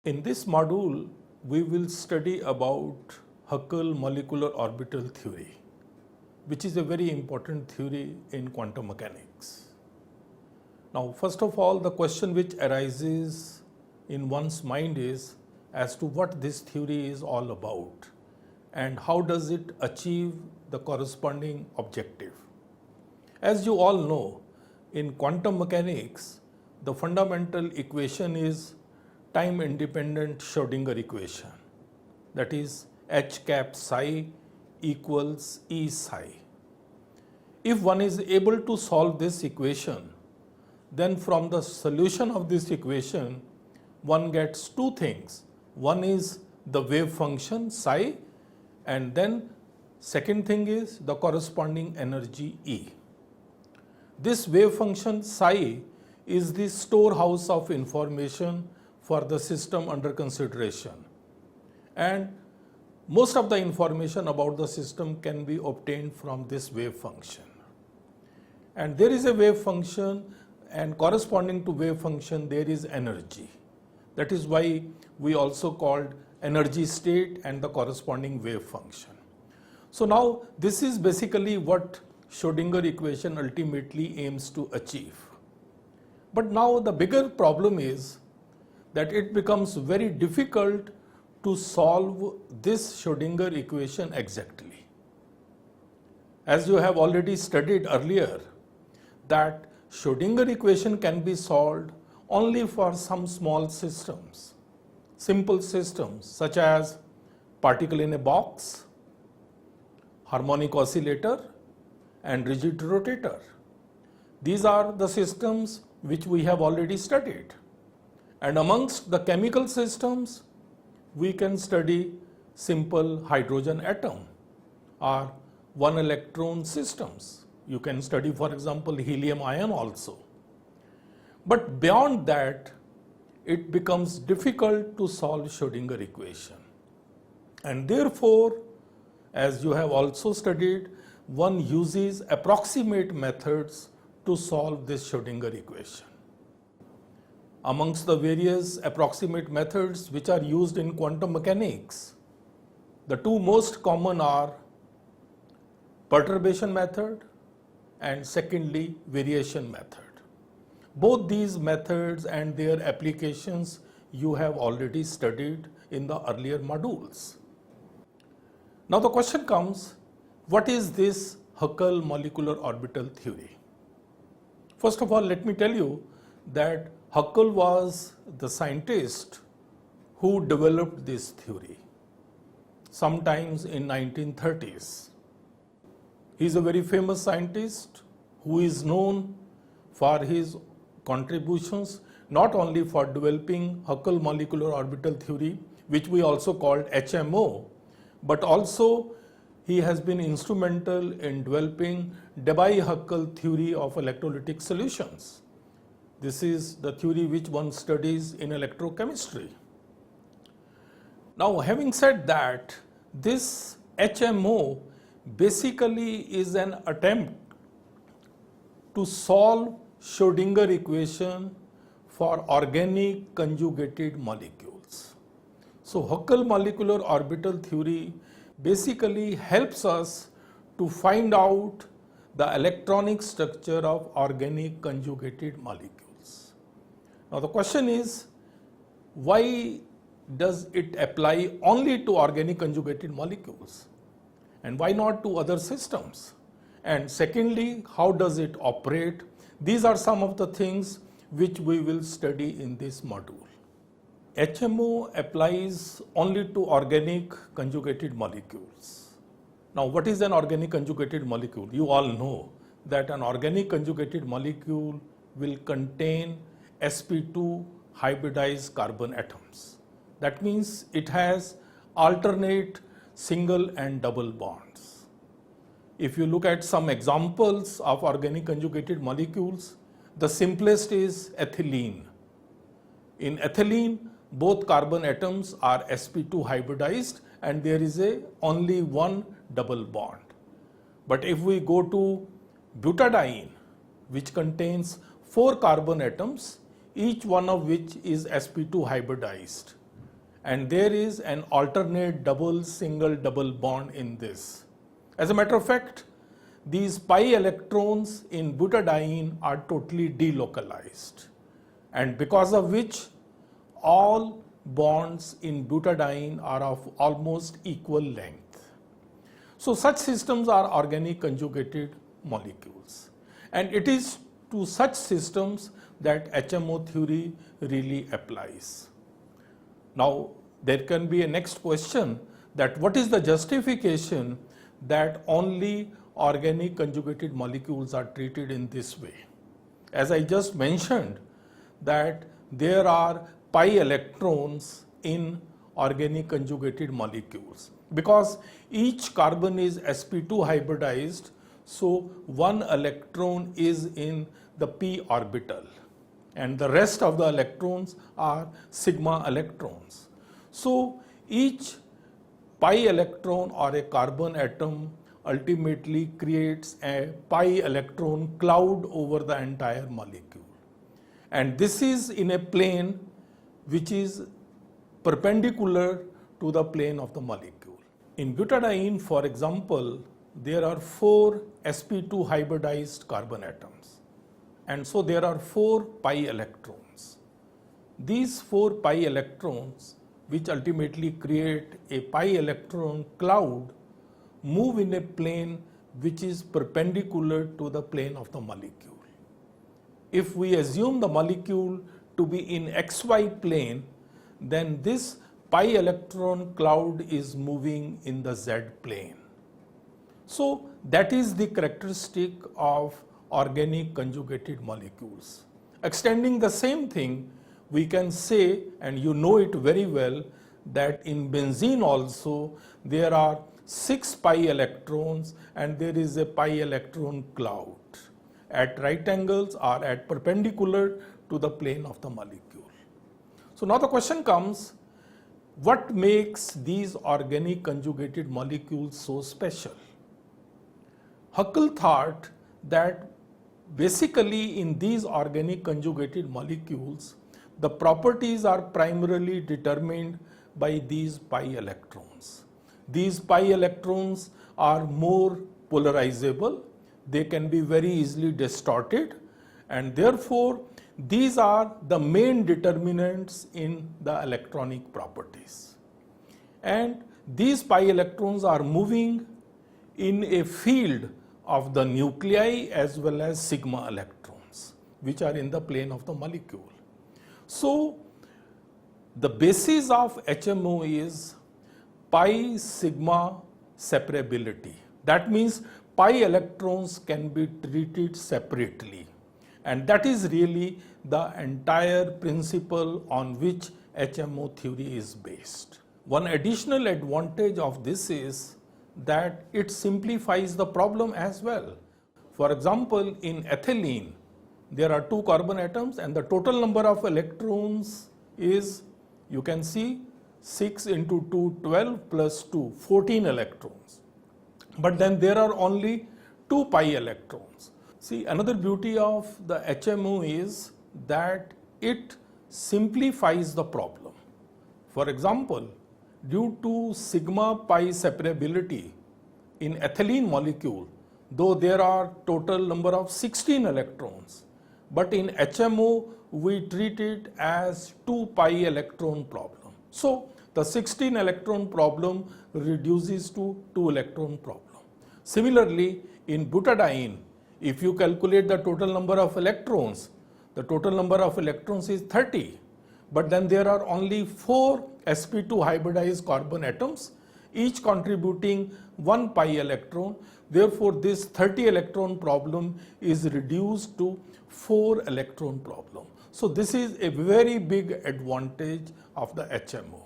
In this module, we will study about Huckel molecular orbital theory, which is a very important theory in quantum mechanics. Now, first of all, the question which arises in one's mind is as to what this theory is all about and how does it achieve the corresponding objective. As you all know, in quantum mechanics, the fundamental equation is time-independent Schrodinger equation, that is h cap psi equals E psi. If one is able to solve this equation, then from the solution of this equation, one gets two things. One is the wave function psi, and then second thing is the corresponding energy E. This wave function psi is the storehouse of information for the system under consideration, and most of the information about the system can be obtained from this wave function. And there is a wave function, and corresponding to wave function there is energy. That is why we also called energy state and the corresponding wave function. So now this is basically what Schrodinger equation ultimately aims to achieve. But now the bigger problem is that it becomes very difficult to solve this Schrodinger equation exactly. As you have already studied earlier, that Schrodinger equation can be solved only for some small systems, simple systems such as particle in a box, harmonic oscillator, and rigid rotator. These are the systems which we have already studied. And amongst the chemical systems, we can study simple hydrogen atom or one electron systems. You can study, for example, helium ion also. But beyond that, it becomes difficult to solve Schrodinger equation. And therefore, as you have also studied, one uses approximate methods to solve this Schrodinger equation. Amongst the various approximate methods which are used in quantum mechanics, the two most common are perturbation method and secondly variation method. Both these methods and their applications you have already studied in the earlier modules. Now the question comes, what is this Huckel molecular orbital theory? First of all, let me tell you that Huckel was the scientist who developed this theory sometimes in 1930s. He is a very famous scientist who is known for his contributions not only for developing Huckel molecular orbital theory, which we also called HMO, but also he has been instrumental in developing Debye-Huckel theory of electrolytic solutions. This is the theory which one studies in electrochemistry. Now, having said that, this HMO basically is an attempt to solve Schrodinger equation for organic conjugated molecules. So, Huckel molecular orbital theory basically helps us to find out the electronic structure of organic conjugated molecules. Now the question is, why does it apply only to organic conjugated molecules? And why not to other systems? And secondly, how does it operate? These are some of the things which we will study in this module. HMO applies only to organic conjugated molecules. Now, what is an organic conjugated molecule? You all know that an organic conjugated molecule will contain sp2 hybridized carbon atoms. That means it has alternate single and double bonds. If you look at some examples of organic conjugated molecules, the simplest is ethylene. In ethylene, both carbon atoms are sp2 hybridized and there is only one double bond. But if we go to butadiene, which contains 4 carbon atoms, each one of which is sp2 hybridized, and there is an alternate double, single, double bond in this. As a matter of fact, these pi electrons in butadiene are totally delocalized, and because of which all bonds in butadiene are of almost equal length. So such systems are organic conjugated molecules, and it is to such systems that HMO theory really applies. Now there can be a next question, that what is the justification that only organic conjugated molecules are treated in this way? As I just mentioned, that there are pi electrons in organic conjugated molecules, because each carbon is sp2 hybridized, so one electron is in the p orbital and the rest of the electrons are sigma electrons. So each pi electron or a carbon atom ultimately creates a pi electron cloud over the entire molecule, and this is in a plane which is perpendicular to the plane of the molecule. In butadiene, for example, there are 4 sp2 hybridized carbon atoms, and so there are 4 pi electrons. These 4 pi electrons, which ultimately create a pi electron cloud, move in a plane which is perpendicular to the plane of the molecule. If we assume the molecule to be in xy plane, then this pi electron cloud is moving in the z plane. So that is the characteristic of organic conjugated molecules. Extending the same thing, we can say, and you know it very well, that in benzene also there are 6 pi electrons and there is a pi electron cloud at right angles or at perpendicular to the plane of the molecule. So now the question comes, what makes these organic conjugated molecules so special? Huckel thought that basically in these organic conjugated molecules, the properties are primarily determined by these pi electrons. These pi electrons are more polarizable, they can be very easily distorted, and therefore these are the main determinants in the electronic properties. And these pi electrons are moving in a field of the nuclei as well as sigma electrons, which are in the plane of the molecule. So the basis of HMO is pi sigma separability. That means pi electrons can be treated separately, and that is really the entire principle on which HMO theory is based. One additional advantage of this is that it simplifies the problem as well. For example, in ethylene, there are 2 carbon atoms and the total number of electrons is, you can see, 6 into 2, 12 plus 2, 14 electrons. But then there are only 2 pi electrons. See, another beauty of the HMO is that it simplifies the problem. For example, due to sigma pi separability in ethylene molecule, though there are total number of 16 electrons, but in HMO we treat it as 2 pi electron problem. So the 16 electron problem reduces to 2 electron problem. Similarly, in butadiene, if you calculate the total number of electrons, the total number of electrons is 30, but then there are only 4 sp2 hybridized carbon atoms, each contributing 1 pi electron. Therefore, this 30 electron problem is reduced to 4 electron problem. So this is a very big advantage of the HMO.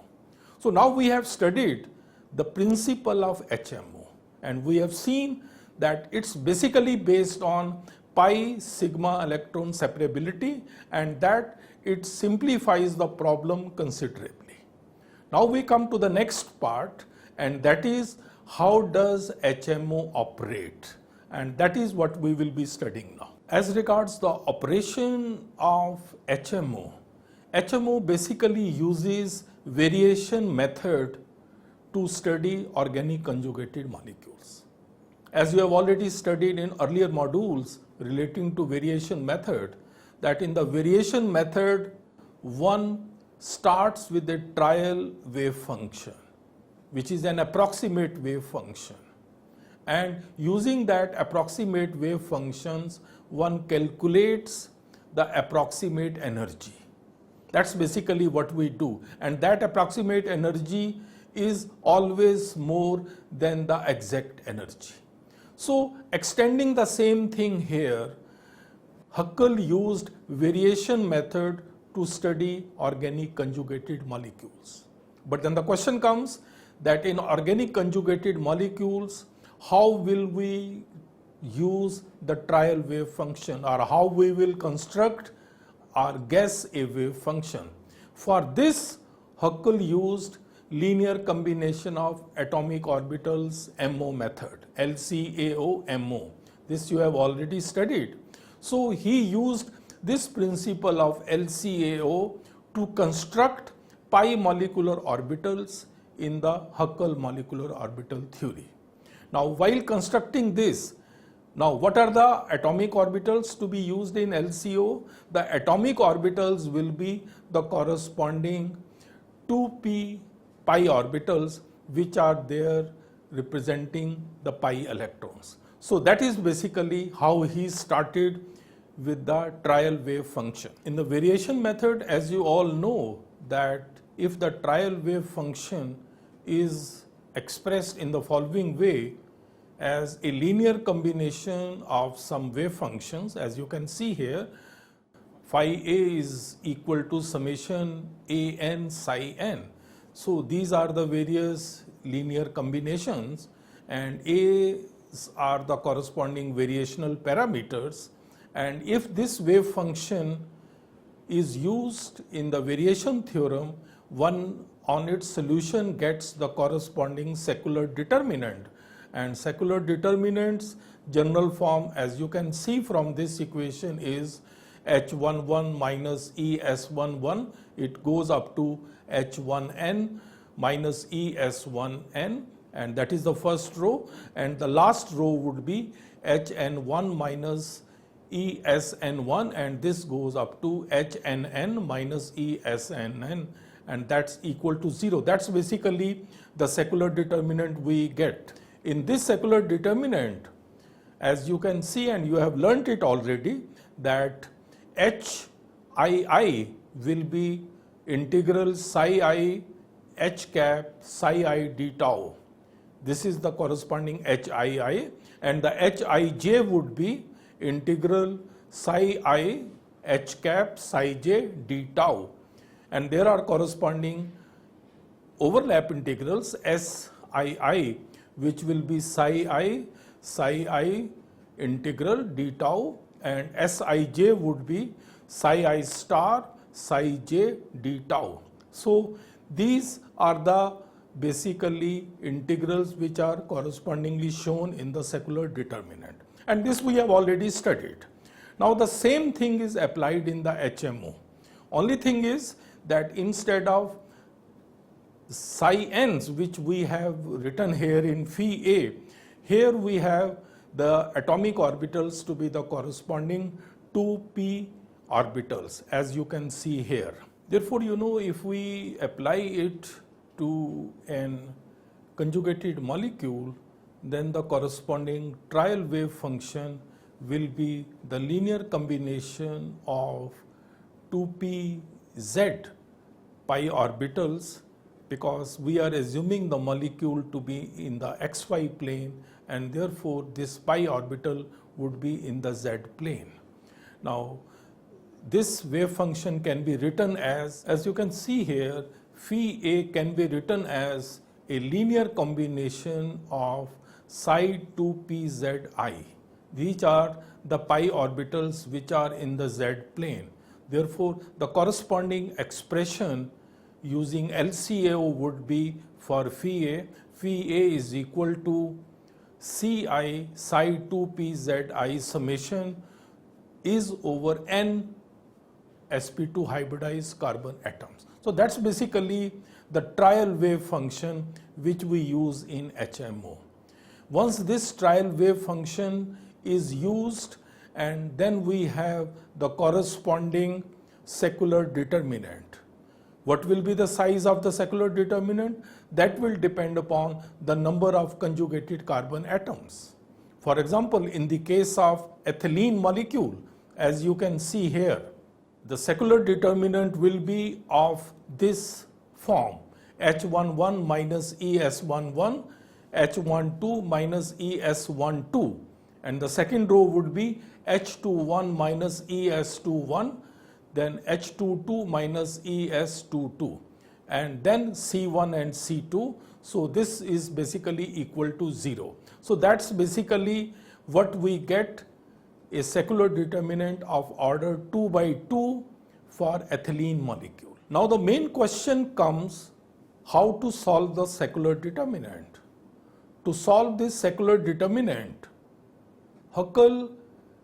So now we have studied the principle of HMO, and we have seen that it's basically based on pi sigma electron separability, and that it simplifies the problem considerably. Now we come to the next part, and that is how does HMO operate, and that is what we will be studying now. As regards the operation of HMO, HMO basically uses variation method to study organic conjugated molecules. As you have already studied in earlier modules relating to variation method, that in the variation method, one starts with a trial wave function, which is an approximate wave function. And using that approximate wave functions, one calculates the approximate energy. That's basically what we do. And that approximate energy is always more than the exact energy. So extending the same thing here, Huckel used variation method to study organic conjugated molecules. But then the question comes that in organic conjugated molecules, how will we use the trial wave function, or how we will construct or guess a wave function? For this, Huckel used linear combination of atomic orbitals MO method, LCAO-MO. This you have already studied. So he used this principle of LCAO to construct pi molecular orbitals in the Huckel molecular orbital theory. Now, while constructing this, now what are the atomic orbitals to be used in LCO? The atomic orbitals will be the corresponding 2p pi orbitals which are there representing the pi electrons. So that is basically how he started with the trial wave function. In the variation method, as you all know, that if the trial wave function is expressed in the following way as a linear combination of some wave functions, as you can see here, phi a is equal to summation a n psi n. So these are the various linear combinations, and a's are the corresponding variational parameters. And if this wave function is used in the variation theorem, one on its solution gets the corresponding secular determinant. And secular determinant's general form, as you can see from this equation, is H11 minus ES11. It goes up to H1n minus ES1n, and that is the first row. And the last row would be Hn1 minus ESN1, and this goes up to HNN minus ESNN, and that's equal to 0. That's basically the secular determinant we get. In this secular determinant, as you can see, and you have learnt it already, that HII will be integral psi I h cap psi I d tau. This is the corresponding HII, and the Hij would be integral psi I h cap psi j d tau, and there are corresponding overlap integrals SII, which will be psi I integral d tau, and Sij would be psi I star psi j d tau. So these are the basically integrals which are correspondingly shown in the secular determinant, and this we have already studied. Now the same thing is applied in the HMO. Only thing is that instead of psi n's, which we have written here in phi a, here we have the atomic orbitals to be the corresponding 2p orbitals, as you can see here. Therefore, you know, if we apply it to an conjugated molecule, then the corresponding trial wave function will be the linear combination of 2pz pi orbitals, because we are assuming the molecule to be in the xy plane, and therefore this pi orbital would be in the z plane. Now this wave function can be written as you can see here, phi a can be written as a linear combination of psi 2pzi. These are the pi orbitals which are in the z plane. Therefore, the corresponding expression using LCAO would be for phi a is equal to Ci psi 2pzi summation is over n sp2 hybridized carbon atoms. So that's basically the trial wave function which we use in HMO. Once this trial wave function is used, and then we have the corresponding secular determinant. What will be the size of the secular determinant? That will depend upon the number of conjugated carbon atoms. For example, in the case of ethylene molecule, as you can see here, the secular determinant will be of this form: H11 minus ES11, H12 minus ES12, and the second row would be H21 minus ES21, then H22 minus ES22, and then C1 and C2. So this is basically equal to 0. So that's basically what we get, a secular determinant of order 2 by 2 for ethylene molecule. Now the main question comes, how to solve the secular determinant? To solve this secular determinant, Huckel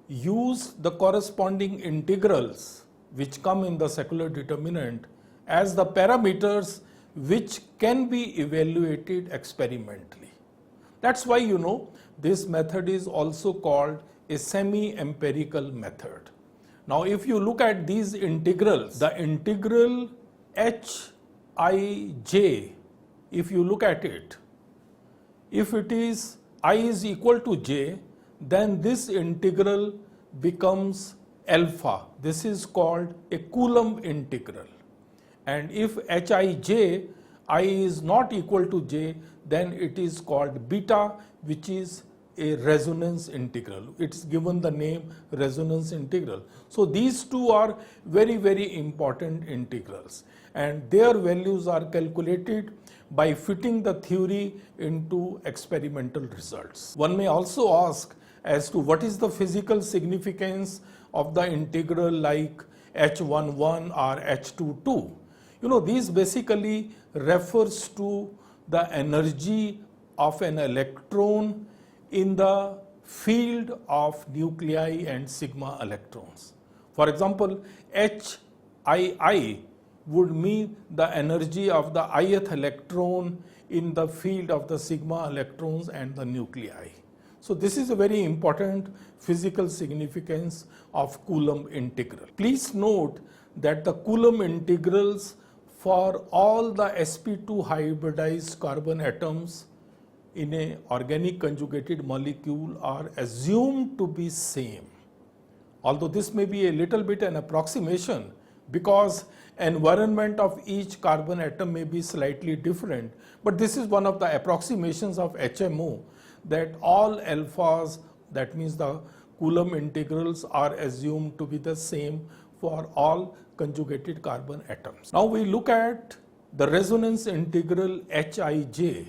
used the corresponding integrals which come in the secular determinant as the parameters which can be evaluated experimentally. That's why this method is also called a semi-empirical method. Now if you look at these integrals, the integral Hij, if you look at it, if it is I is equal to j, then this integral becomes alpha. This is called a Coulomb integral. And if Hij, I is not equal to j, then it is called beta, which is a resonance integral. It's given the name resonance integral. So these two are very, very important integrals, and their values are calculated by fitting the theory into experimental results. One may also ask as to what is the physical significance of the integral like H11 or H22. These basically refers to the energy of an electron in the field of nuclei and sigma electrons. For example, HII would mean the energy of the ith electron in the field of the sigma electrons and the nuclei. So this is a very important physical significance of Coulomb integral. Please note that the Coulomb integrals for all the sp2 hybridized carbon atoms in an organic conjugated molecule are assumed to be same. Although this may be a little bit an approximation, because environment of each carbon atom may be slightly different, but this is one of the approximations of HMO, that all alphas, that means the Coulomb integrals, are assumed to be the same for all conjugated carbon atoms. Now we look at the resonance integral Hij.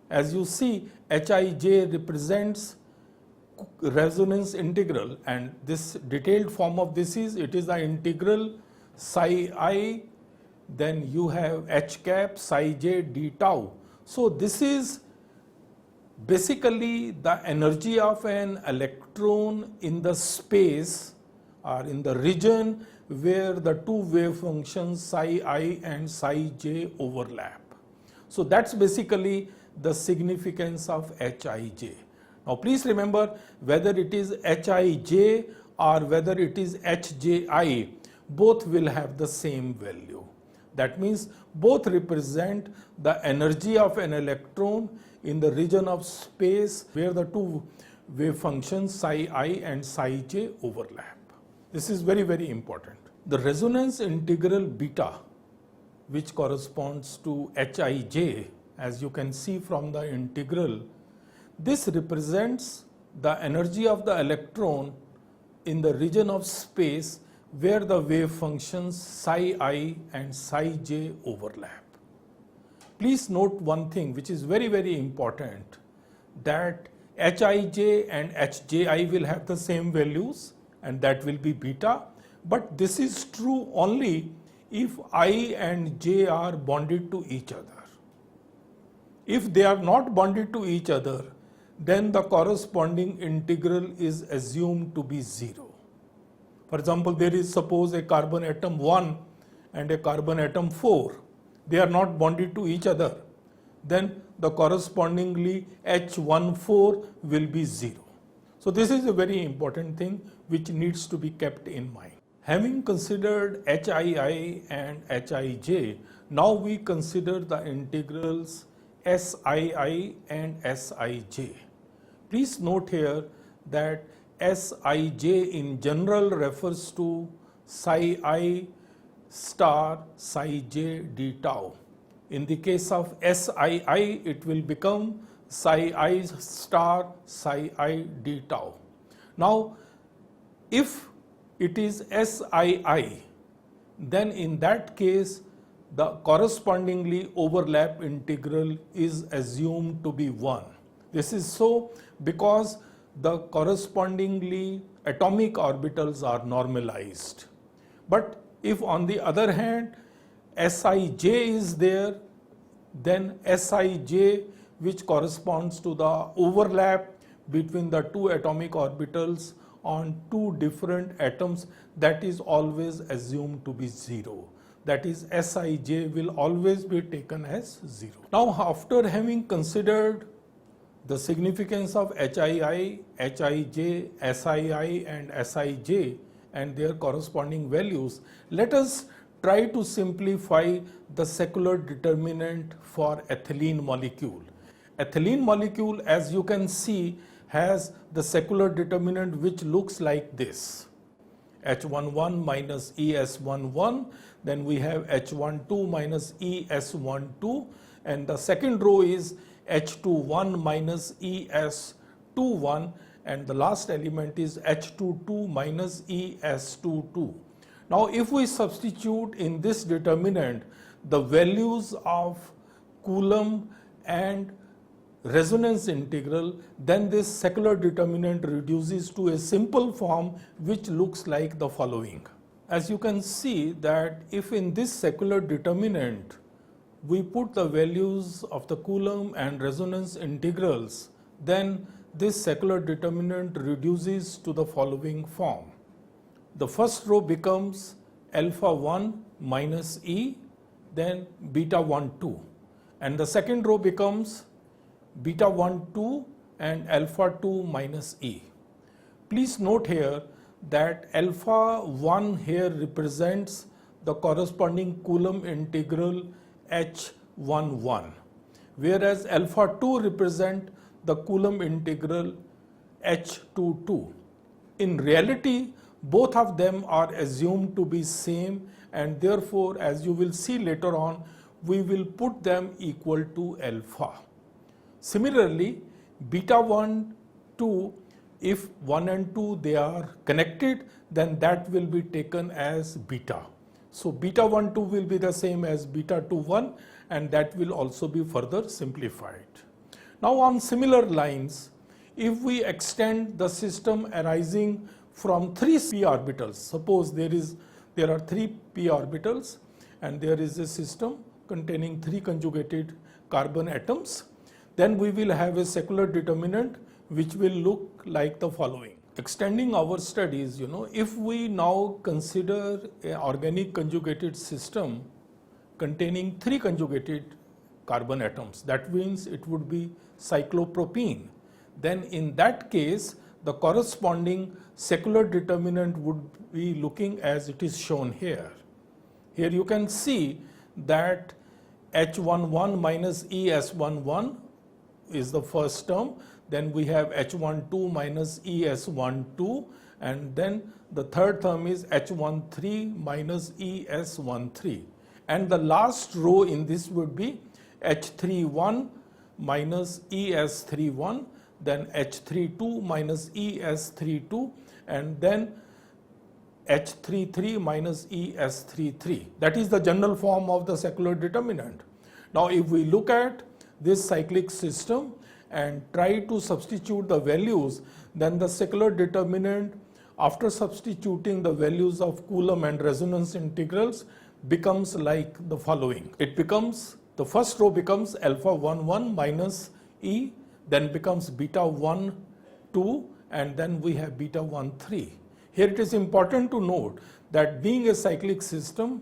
As you see, Hij represents resonance integral, and this detailed form of this is, it is the integral psi I, then you have h cap psi j d tau. So this is basically the energy of an electron in the space or in the region where the two wave functions psi I and psi j overlap. So that's basically the significance of Hij. Now please remember, whether it is Hij or whether it is Hji, both will have the same value. That means both represent the energy of an electron in the region of space where the two wave functions psi I and psi j overlap. This is very, very important. The resonance integral beta, which corresponds to Hij, as you can see from the integral, this represents the energy of the electron in the region of space where the wave functions psi I and psi j overlap. Please note one thing which is very, very important, that Hij and Hji will have the same values, and that will be beta, but this is true only if I and j are bonded to each other. If they are not bonded to each other, then the corresponding integral is assumed to be 0. For example, there is suppose a carbon atom 1 and a carbon atom 4. They are not bonded to each other. Then the correspondingly H14 will be 0. So this is a very important thing which needs to be kept in mind. Having considered HII and HIJ, now we consider the integrals SII and Sij. Please note here that Sij in general refers to psi I star psi j d tau. In the case of Sii, it will become psi I star psi I d tau. Now, if it is Sii, then in that case, the correspondingly overlap integral is assumed to be 1. This is so because the correspondingly atomic orbitals are normalized. But if on the other hand Sij is there, then Sij, which corresponds to the overlap between the two atomic orbitals on two different atoms, that is always assumed to be 0. That is, Sij will always be taken as 0. Now, after having considered the significance of HII, Hij, Sii and Sij and their corresponding values, let us try to simplify the secular determinant for ethylene molecule. Ethylene molecule, as you can see, has the secular determinant which looks like this: H11 minus ES11, then we have H12 minus ES12, and the second row is H21 minus ES21, and the last element is H22 minus ES22. Now, if we substitute in this determinant the values of Coulomb and resonance integral, then this secular determinant reduces to a simple form which looks like the following. As you can see that if in this secular determinant we put the values of the Coulomb and resonance integrals, then this secular determinant reduces to the following form. The first row becomes alpha 1 minus E, then beta 1 2, and the second row becomes beta 1 2 and alpha 2 minus E. Please note here that alpha 1 here represents the corresponding Coulomb integral H11, whereas alpha 2 represent the Coulomb integral H22. In reality, both of them are assumed to be same, and therefore, as you will see later on, we will put them equal to alpha. Similarly, beta 1, 2, if 1 and 2 they are connected, then that will be taken as beta. So beta 1, 2 will be the same as beta 2, 1, and that will also be further simplified. Now, on similar lines, if we extend the system arising from 3 p orbitals, suppose there are 3 p orbitals and there is a system containing 3 conjugated carbon atoms, then we will have a secular determinant which will look like the following. Extending our studies, if we now consider an organic conjugated system containing 3 conjugated carbon atoms, that means it would be cyclopropene, then in that case the corresponding secular determinant would be looking as it is shown here. Here you can see that H11 minus ES11 is the first term, then we have H12 minus ES12, and then the third term is H13 minus ES13, and the last row in this would be H31 minus ES31, then H32 minus ES32, and then H33 minus ES33. That is the general form of the secular determinant. Now, if we look at this cyclic system and try to substitute the values, then the secular determinant, after substituting the values of Coulomb and resonance integrals, becomes like the following. It becomes, the first row becomes alpha 1 1 minus E, then becomes beta 1 2, and then we have beta 1 3. Here it is important to note that being a cyclic system,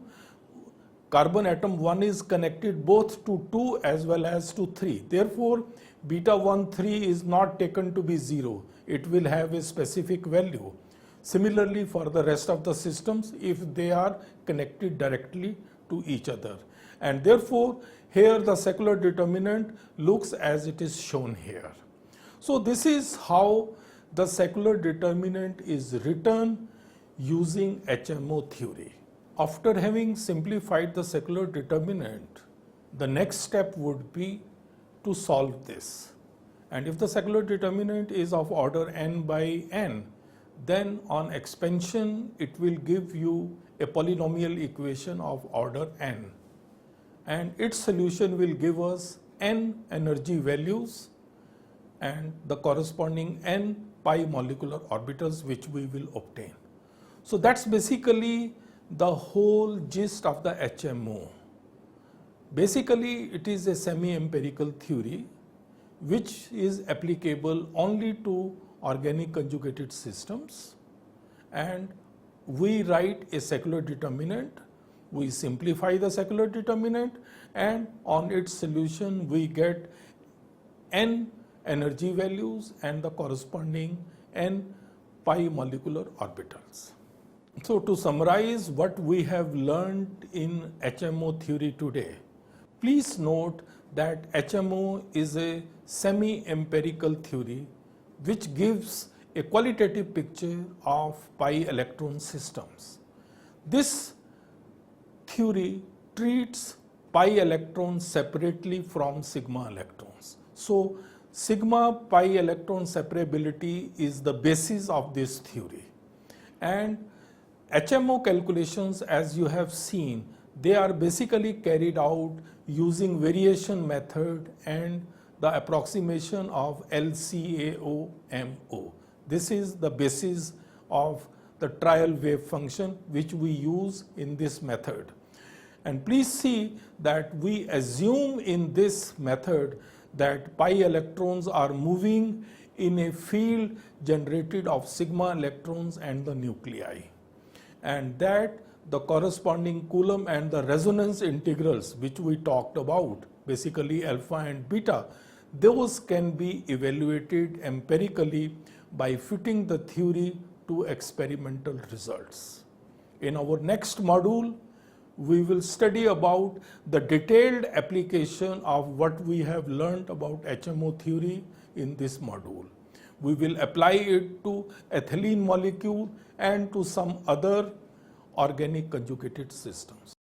carbon atom 1 is connected both to 2 as well as to 3. Therefore, beta 1, 3 is not taken to be 0. It will have a specific value. Similarly, for the rest of the systems, if they are connected directly to each other. And therefore, here the secular determinant looks as it is shown here. So this is how the secular determinant is written using HMO theory. After having simplified the secular determinant, the next step would be to solve this. And if the secular determinant is of order n by n, then on expansion it will give you a polynomial equation of order n. And its solution will give us n energy values and the corresponding n pi molecular orbitals which we will obtain. So that's basically the whole gist of the HMO. Basically, it is a semi-empirical theory which is applicable only to organic conjugated systems, and we write a secular determinant, we simplify the secular determinant, and on its solution we get n energy values and the corresponding n pi molecular orbitals. So to summarize what we have learned in HMO theory today, please note that HMO is a semi-empirical theory which gives a qualitative picture of pi electron systems. This theory treats pi electrons separately from sigma electrons. So sigma pi electron separability is the basis of this theory. And HMO calculations, as you have seen, they are basically carried out using variation method and the approximation of LCAO-MO. This is the basis of the trial wave function which we use in this method. And please see that we assume in this method that pi electrons are moving in a field generated of sigma electrons and the nuclei, and that the corresponding Coulomb and the resonance integrals which we talked about, basically alpha and beta, those can be evaluated empirically by fitting the theory to experimental results. In our next module, we will study about the detailed application of what we have learned about HMO theory in this module. We will apply it to ethylene molecule and to some other organic conjugated systems.